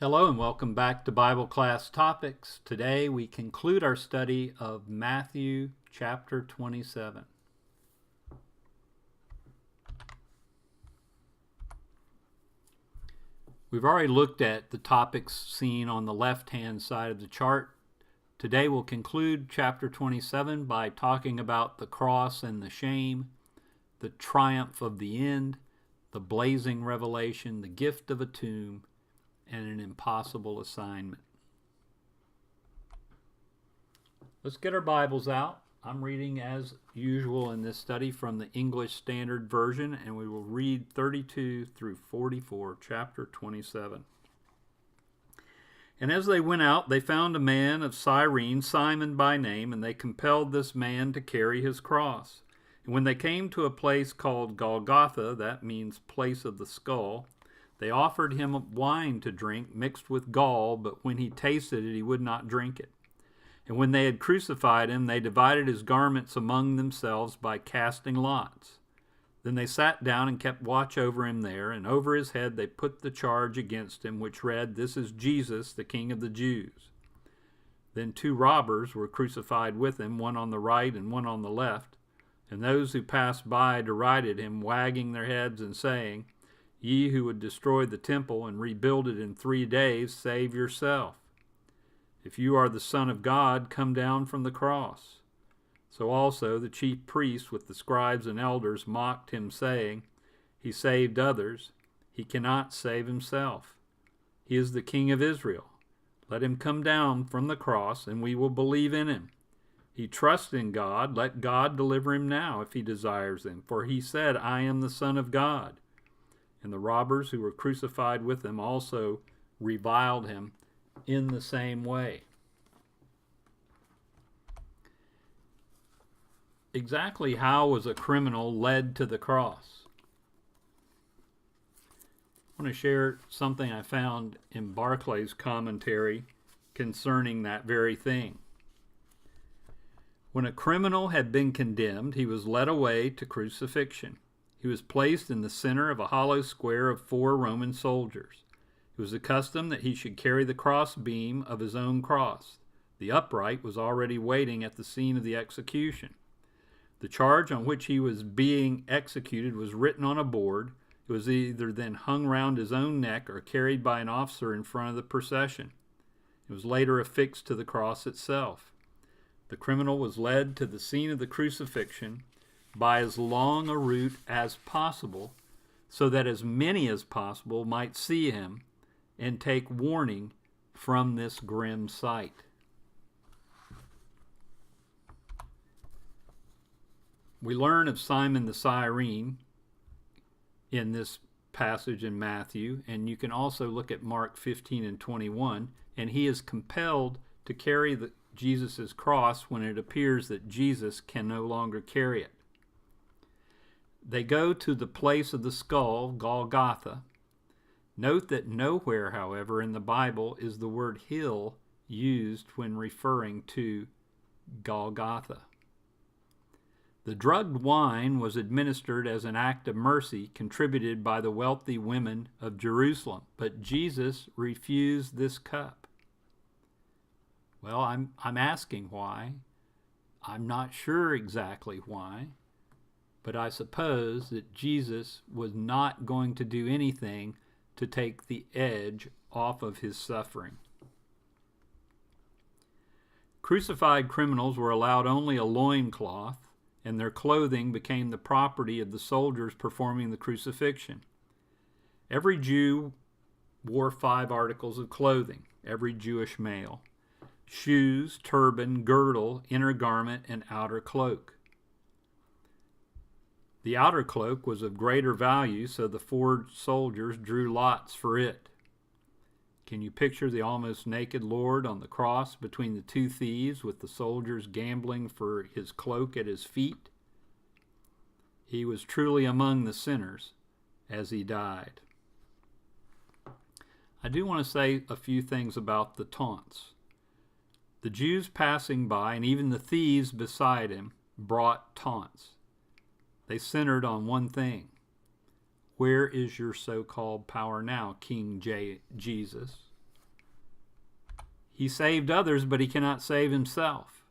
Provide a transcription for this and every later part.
Hello and welcome back to Bible Class Topics. Today we conclude our study of Matthew chapter 27. We've already looked at the topics seen on the left-hand side of the chart. Today we'll conclude chapter 27 by talking about the cross and the shame, the triumph of the end, the blazing revelation, the gift of a tomb, and an impossible assignment. Let's get our Bibles out. I'm reading as usual in this study from the English Standard Version, and we will read 32 through 44, chapter 27. And as they went out, they found a man of Cyrene, Simon by name, and they compelled this man to carry his cross. And when they came to a place called Golgotha, that means place of the skull, they offered him wine to drink mixed with gall, but when he tasted it, he would not drink it. And when they had crucified him, they divided his garments among themselves by casting lots. Then they sat down and kept watch over him there, and over his head they put the charge against him, which read, "This is Jesus, the King of the Jews." Then two robbers were crucified with him, one on the right and one on the left. And those who passed by derided him, wagging their heads and saying, "Ye who would destroy the temple and rebuild it in 3 days, save yourself. If you are the Son of God, come down from the cross." So also the chief priests with the scribes and elders mocked him, saying, "He saved others. He cannot save himself. He is the King of Israel. Let him come down from the cross, and we will believe in him. He trusts in God. Let God deliver him now, if he desires him. For he said, 'I am the Son of God.'" And the robbers who were crucified with him also reviled him in the same way. Exactly how was a criminal led to the cross? I want to share something I found in Barclay's commentary concerning that very thing. When a criminal had been condemned, he was led away to crucifixion. He was placed in the center of a hollow square of 4 Roman soldiers. It was the custom that he should carry the cross beam of his own cross. The upright was already waiting at the scene of the execution. The charge on which he was being executed was written on a board. It was either then hung round his own neck or carried by an officer in front of the procession. It was later affixed to the cross itself. The criminal was led to the scene of the crucifixion by as long a route as possible, so that as many as possible might see him and take warning from this grim sight. We learn of Simon the Cyrene in this passage in Matthew, and you can also look at Mark 15 and 21, and he is compelled to carry Jesus' cross when it appears that Jesus can no longer carry it. They go to the place of the skull, Golgotha. Note that nowhere, however, in the Bible is the word hill used when referring to Golgotha. The drugged wine was administered as an act of mercy contributed by the wealthy women of Jerusalem, but Jesus refused this cup. Well, I'm asking why. I'm not sure exactly why. But I suppose that Jesus was not going to do anything to take the edge off of his suffering. Crucified criminals were allowed only a loincloth, and their clothing became the property of the soldiers performing the crucifixion. Every Jew wore 5 articles of clothing, every Jewish male: shoes, turban, girdle, inner garment, and outer cloak. The outer cloak was of greater value, so the 4 soldiers drew lots for it. Can you picture the almost naked Lord on the cross between the 2 thieves, with the soldiers gambling for his cloak at his feet? He was truly among the sinners as he died. I do want to say a few things about the taunts. The Jews passing by, and even the thieves beside him, brought taunts. They centered on one thing: Where is your so-called power now, King Jesus? He saved others, but he cannot save himself.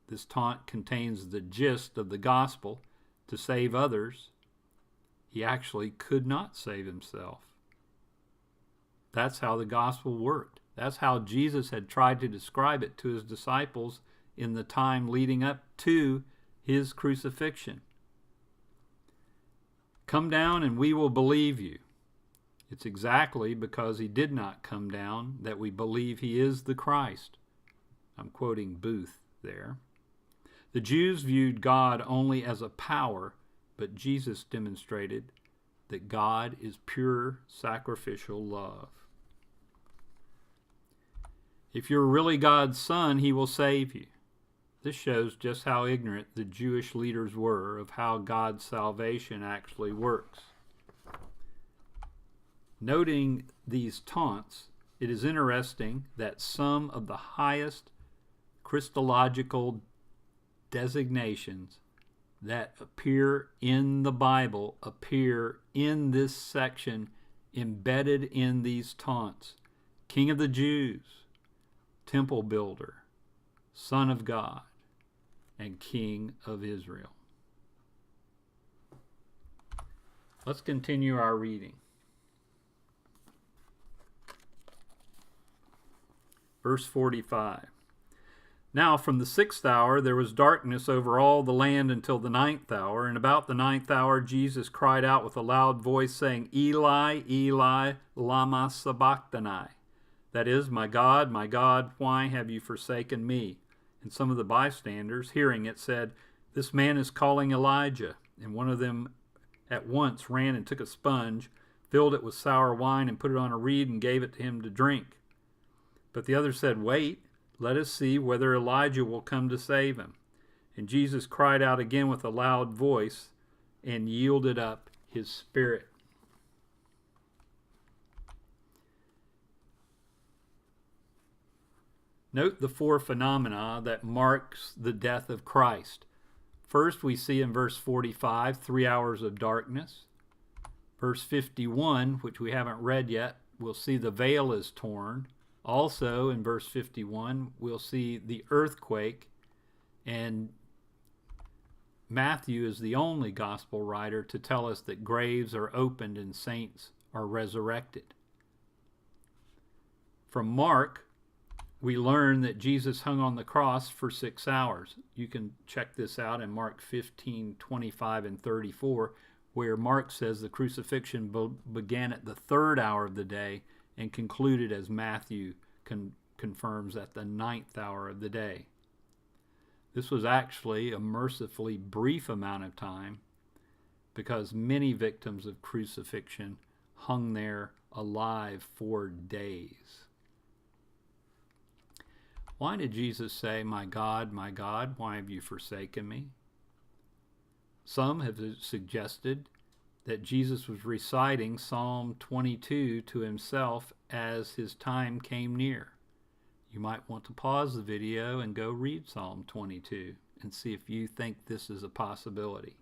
This taunt contains the gist of the gospel. To save others, he actually could not save himself. That's how the gospel worked. That's how Jesus had tried to describe it to his disciples in the time leading up to his crucifixion. Come down and we will believe you. It's exactly because he did not come down that we believe he is the Christ. I'm quoting Booth there. The Jews viewed God only as a power, but Jesus demonstrated that God is pure sacrificial love. If you're really God's son, he will save you. This shows just how ignorant the Jewish leaders were of how God's salvation actually works. Noting these taunts, it is interesting that some of the highest Christological designations that appear in the Bible appear in this section embedded in these taunts. King of the Jews, temple builder, Son of God, and King of Israel. Let's continue our reading. Verse 45. Now from the 6th hour there was darkness over all the land until the 9th hour, and about the 9th hour Jesus cried out with a loud voice, saying, Eli, Eli, lama sabachthani. That is, my God, why have you forsaken me? And some of the bystanders, hearing it, said, This man is calling Elijah. And one of them at once ran and took a sponge, filled it with sour wine, and put it on a reed, and gave it to him to drink. But the other said, Wait, let us see whether Elijah will come to save him. And Jesus cried out again with a loud voice and yielded up his spirit. Note the 4 phenomena that marks the death of Christ. First, we see in verse 45, 3 hours of darkness. Verse 51, which we haven't read yet, we'll see the veil is torn. Also, in verse 51, we'll see the earthquake, and Matthew is the only gospel writer to tell us that graves are opened and saints are resurrected. From Mark, we learn that Jesus hung on the cross for 6 hours. You can check this out in Mark 15, 25, and 34, where Mark says the crucifixion began at the 3rd hour of the day and concluded, as Matthew confirms, at the 9th hour of the day. This was actually a mercifully brief amount of time because many victims of crucifixion hung there alive for days. Why did Jesus say, my God, why have you forsaken me? Some have suggested that Jesus was reciting Psalm 22 to himself as his time came near. You might want to pause the video and go read Psalm 22 and see if you think this is a possibility.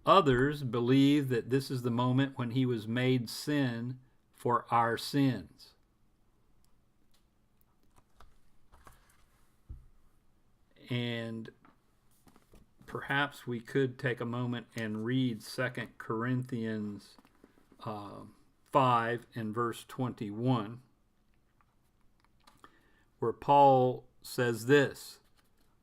Others believe that this is the moment when he was made sin for our sins. And perhaps we could take a moment and read 2 Corinthians 5 and verse 21, where Paul says this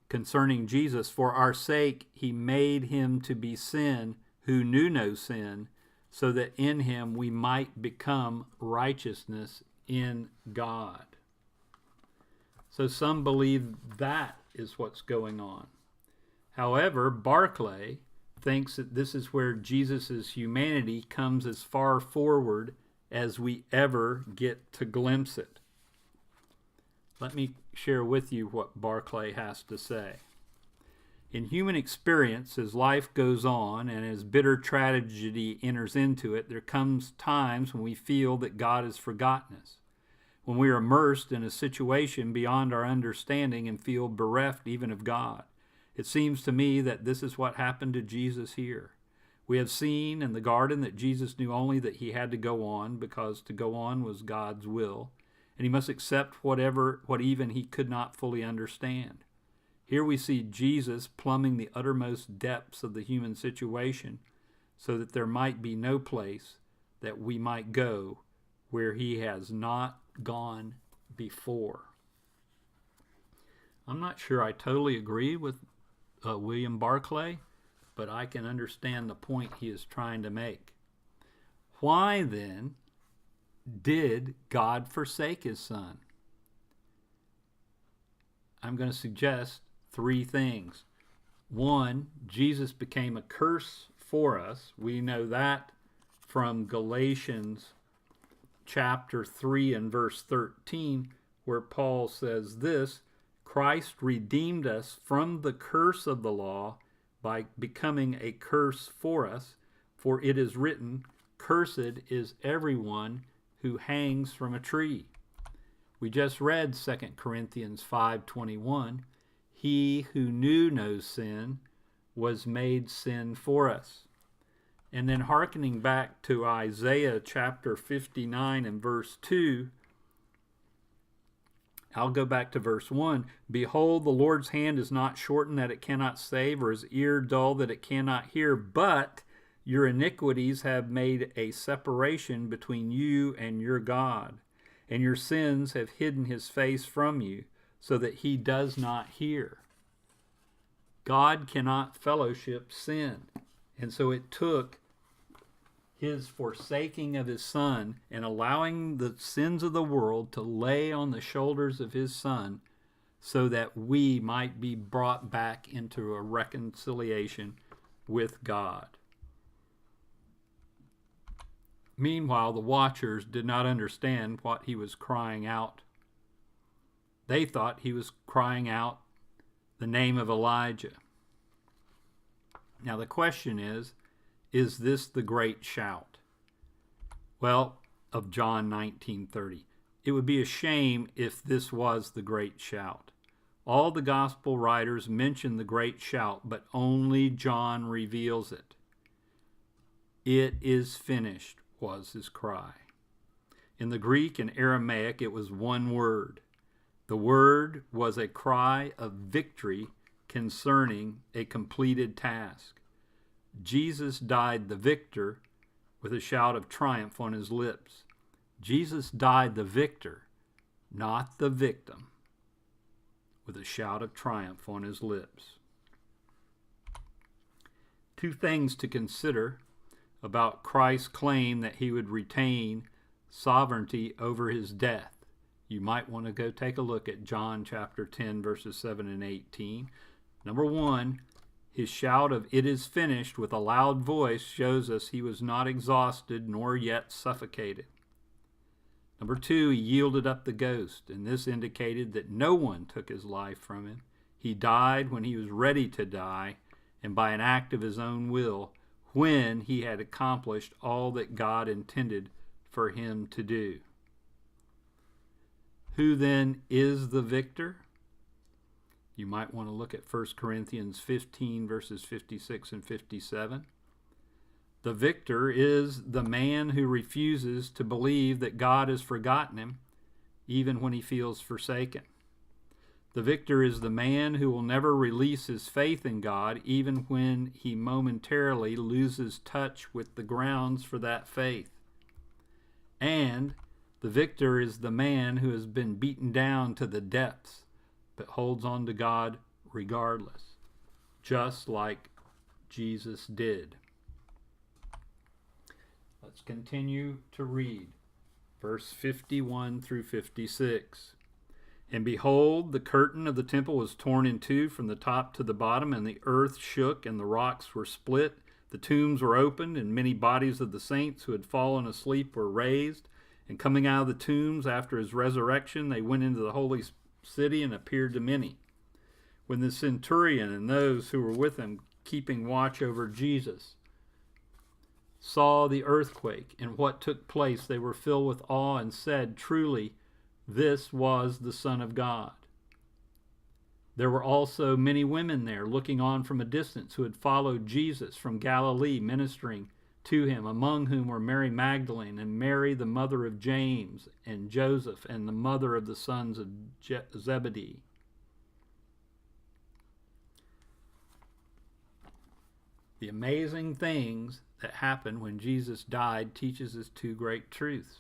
concerning Jesus, For our sake he made him to be sin who knew no sin, so that in him we might become righteousness in God. So some believe that is what's going on. However, Barclay thinks that this is where Jesus' humanity comes as far forward as we ever get to glimpse it. Let me share with you what Barclay has to say. In human experience, as life goes on and as bitter tragedy enters into it, there comes times when we feel that God has forgotten us, when we are immersed in a situation beyond our understanding and feel bereft even of God. It seems to me that this is what happened to Jesus here. We have seen in the garden that Jesus knew only that he had to go on because to go on was God's will. and he must accept what even he could not fully understand. Here we see Jesus plumbing the uttermost depths of the human situation so that there might be no place that we might go where he has not gone before. I'm not sure I totally agree with William Barclay, but I can understand the point he is trying to make. Why then did God forsake his Son? I'm going to suggest 3 things. 1, Jesus became a curse for us. We know that from Galatians chapter 3 and verse 13, where Paul says this: Christ redeemed us from the curse of the law by becoming a curse for us, for it is written, cursed is everyone who hangs from a tree. We just read 2 Corinthians 5:21. He who knew no sin was made sin for us. And then hearkening back to Isaiah chapter 59 and verse 2, I'll go back to verse 1. Behold, the Lord's hand is not shortened that it cannot save, or his ear dull that it cannot hear, but your iniquities have made a separation between you and your God, and your sins have hidden his face from you, so that he does not hear. God cannot fellowship sin. And so it took his forsaking of his Son and allowing the sins of the world to lay on the shoulders of his Son so that we might be brought back into a reconciliation with God. Meanwhile, the watchers did not understand what he was crying out. They thought he was crying out the name of Elijah. Now the question is this the great shout? Well, of John 19:30. It would be a shame if this was the great shout. All the gospel writers mention the great shout, but only John reveals it. It is finished was his cry. In the Greek and Aramaic, it was one word. The word was a cry of victory concerning a completed task. Jesus died the victor with a shout of triumph on his lips. Jesus died the victor, not the victim, with a shout of triumph on his lips. 2 things to consider about Christ's claim that he would retain sovereignty over his death. You might want to go take a look at John chapter 10, verses 7 and 18. Number 1, his shout of "it is finished" with a loud voice shows us he was not exhausted nor yet suffocated. Number 2, he yielded up the ghost, and this indicated that no one took his life from him. He died when he was ready to die, and by an act of his own will, when he had accomplished all that God intended for him to do. Who then is the victor? You might want to look at 1 Corinthians 15, verses 56 and 57. The victor is the man who refuses to believe that God has forgotten him, even when he feels forsaken. The victor is the man who will never release his faith in God, even when he momentarily loses touch with the grounds for that faith. And the victor is the man who has been beaten down to the depths, but holds on to God regardless, just like Jesus did. Let's continue to read verse 51 through 56. And behold, the curtain of the temple was torn in two from the top to the bottom, and the earth shook, and the rocks were split. The tombs were opened, and many bodies of the saints who had fallen asleep were raised. And coming out of the tombs after his resurrection, they went into the holy city and appeared to many. When the centurion and those who were with him, keeping watch over Jesus, saw the earthquake and what took place, they were filled with awe and said, "Truly, this was the Son of God." There were also many women there looking on from a distance who had followed Jesus from Galilee, ministering to him, among whom were Mary Magdalene and Mary, the mother of James, and Joseph, and the mother of the sons of Zebedee. The amazing things that happened when Jesus died teaches us two great truths.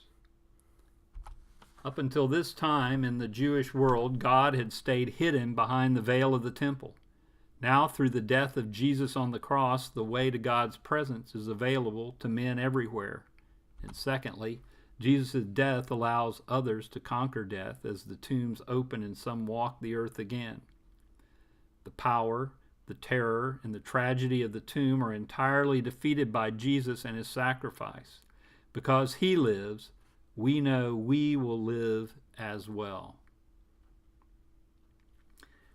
Up until this time in the Jewish world, God had stayed hidden behind the veil of the temple. Now, through the death of Jesus on the cross, the way to God's presence is available to men everywhere. And secondly, Jesus' death allows others to conquer death as the tombs open and some walk the earth again. The power, the terror, and the tragedy of the tomb are entirely defeated by Jesus and his sacrifice. Because he lives, we know we will live as well.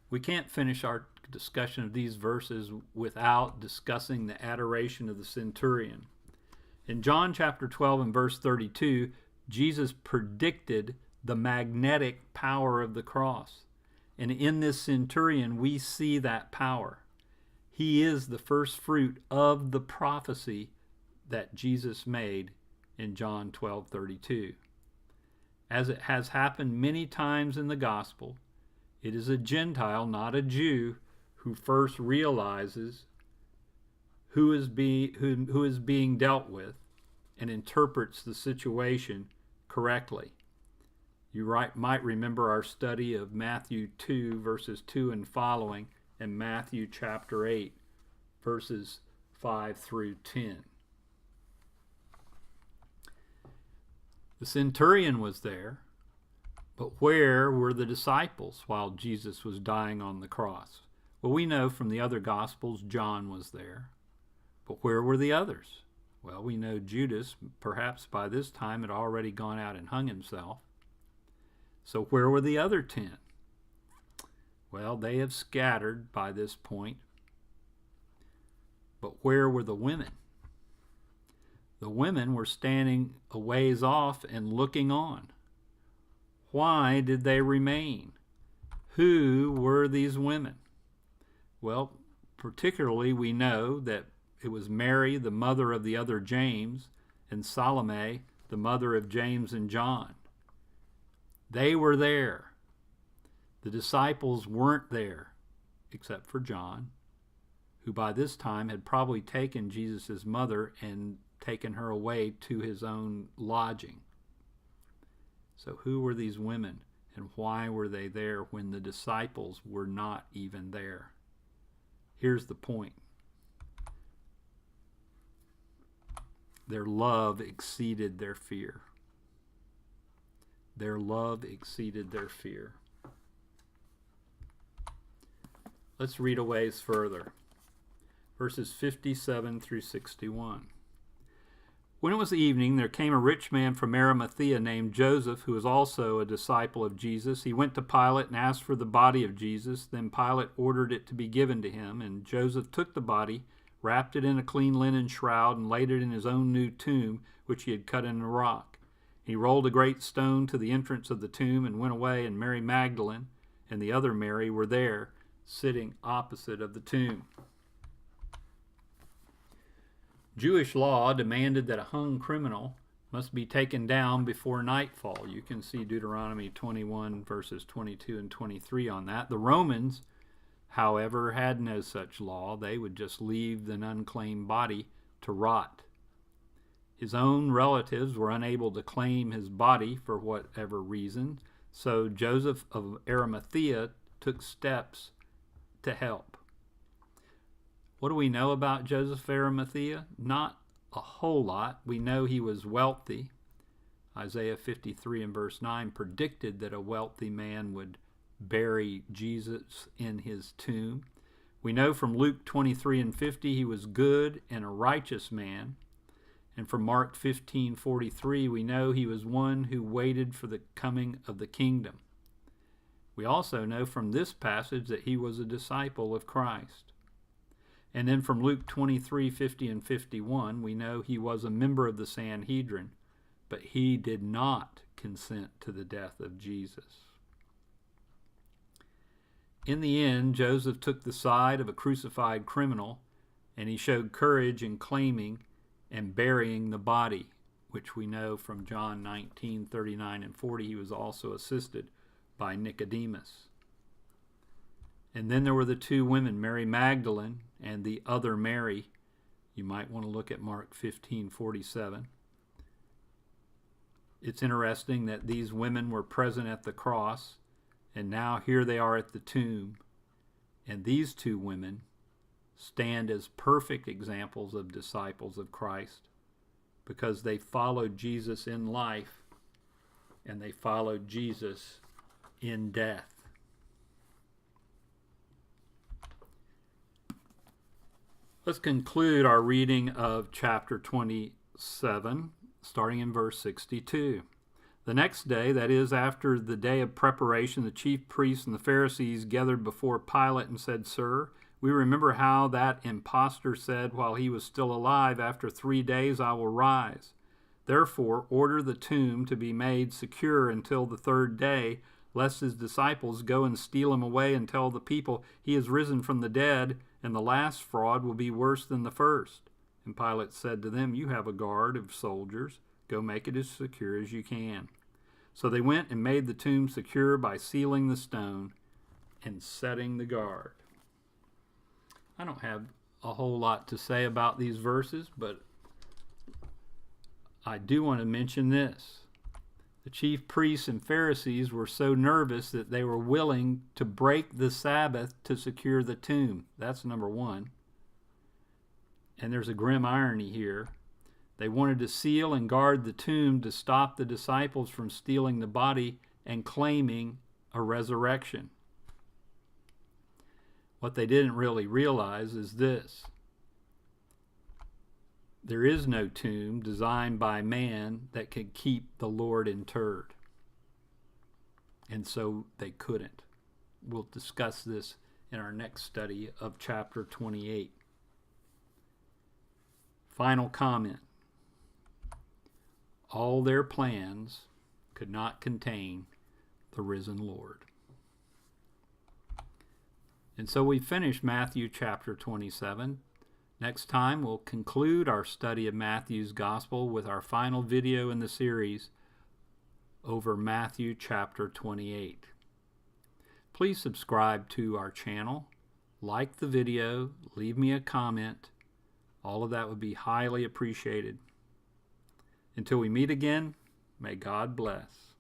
We can't finish our discussion of these verses without discussing the adoration of the centurion. In John chapter 12 and verse 32, Jesus predicted the magnetic power of the cross. And in this centurion, we see that power. He is the first fruit of the prophecy that Jesus made in John 12:32. As it has happened many times in the gospel, it is a Gentile, not a Jew, who first realizes who is being dealt with and interprets the situation correctly. You might remember our study of Matthew 2, verses 2 and following, and Matthew chapter 8, verses 5 through 10. The centurion was there, but where were the disciples while Jesus was dying on the cross? Well, we know from the other Gospels John was there, but where were the others? Well, we know Judas, perhaps by this time, had already gone out and hung himself. So where were the other 10? Well, they have scattered by this point. But where were the women? The women were standing a ways off and looking on. Why did they remain? Who were these women? Well, particularly we know that it was Mary, the mother of the other James, and Salome, the mother of James and John. They were there. The disciples weren't there, except for John, who by this time had probably taken Jesus' mother and taken her away to his own lodging. So who were these women, and why were they there when the disciples were not even there? Here's the point. Their love exceeded their fear. Their love exceeded their fear. Let's read a ways further. Verses 57 through 61. When it was evening, there came a rich man from Arimathea named Joseph, who was also a disciple of Jesus. He went to Pilate and asked for the body of Jesus. Then Pilate ordered it to be given to him, and Joseph took the body, wrapped it in a clean linen shroud, and laid it in his own new tomb, which he had cut in the rock. He rolled a great stone to the entrance of the tomb and went away, and Mary Magdalene and the other Mary were there, sitting opposite of the tomb. Jewish law demanded that a hung criminal must be taken down before nightfall. You can see Deuteronomy 21, verses 22 and 23 on that. The Romans, however, had no such law. They would just leave an unclaimed body to rot. His own relatives were unable to claim his body for whatever reason, so Joseph of Arimathea took steps to help. What do we know about Joseph of Arimathea? Not a whole lot. We know he was wealthy. Isaiah 53 and verse 9 predicted that a wealthy man would bury Jesus in his tomb. We know from Luke 23 and 50 he was good and a righteous man. And from Mark 15:43 we know he was one who waited for the coming of the kingdom. We also know from this passage that he was a disciple of Christ. And then from Luke 23:50 and 51, we know he was a member of the Sanhedrin, but he did not consent to the death of Jesus. In the end, Joseph took the side of a crucified criminal, and he showed courage in claiming and burying the body, which we know from John 19:39 and 40, he was also assisted by Nicodemus. And then there were the two women, Mary Magdalene and the other Mary. You might want to look at Mark 15:47. It's interesting that these women were present at the cross, and now here they are at the tomb. And these two women stand as perfect examples of disciples of Christ because they followed Jesus in life and they followed Jesus in death. Let's conclude our reading of chapter 27, starting in verse 62. The next day, that is, after the day of preparation, the chief priests and the Pharisees gathered before Pilate and said, "Sir, we remember how that impostor said while he was still alive, 'After 3 days I will rise.' Therefore, order the tomb to be made secure until the 3rd day, lest his disciples go and steal him away and tell the people, 'He is risen from the dead,' and the last fraud will be worse than the first." And Pilate said to them, "You have a guard of soldiers. Go make it as secure as you can." So they went and made the tomb secure by sealing the stone and setting the guard. I don't have a whole lot to say about these verses, but I do want to mention this. The chief priests and Pharisees were so nervous that they were willing to break the Sabbath to secure the tomb. That's number one. And there's a grim irony here. They wanted to seal and guard the tomb to stop the disciples from stealing the body and claiming a resurrection. What they didn't really realize is this. There is no tomb designed by man that could keep the Lord interred. And so they couldn't. We'll discuss this in our next study of chapter 28. Final comment. All their plans could not contain the risen Lord. And so we finish Matthew chapter 27. Next time we'll conclude our study of Matthew's Gospel with our final video in the series over Matthew chapter 28. Please subscribe to our channel, like the video, leave me a comment. All of that would be highly appreciated. Until we meet again, may God bless.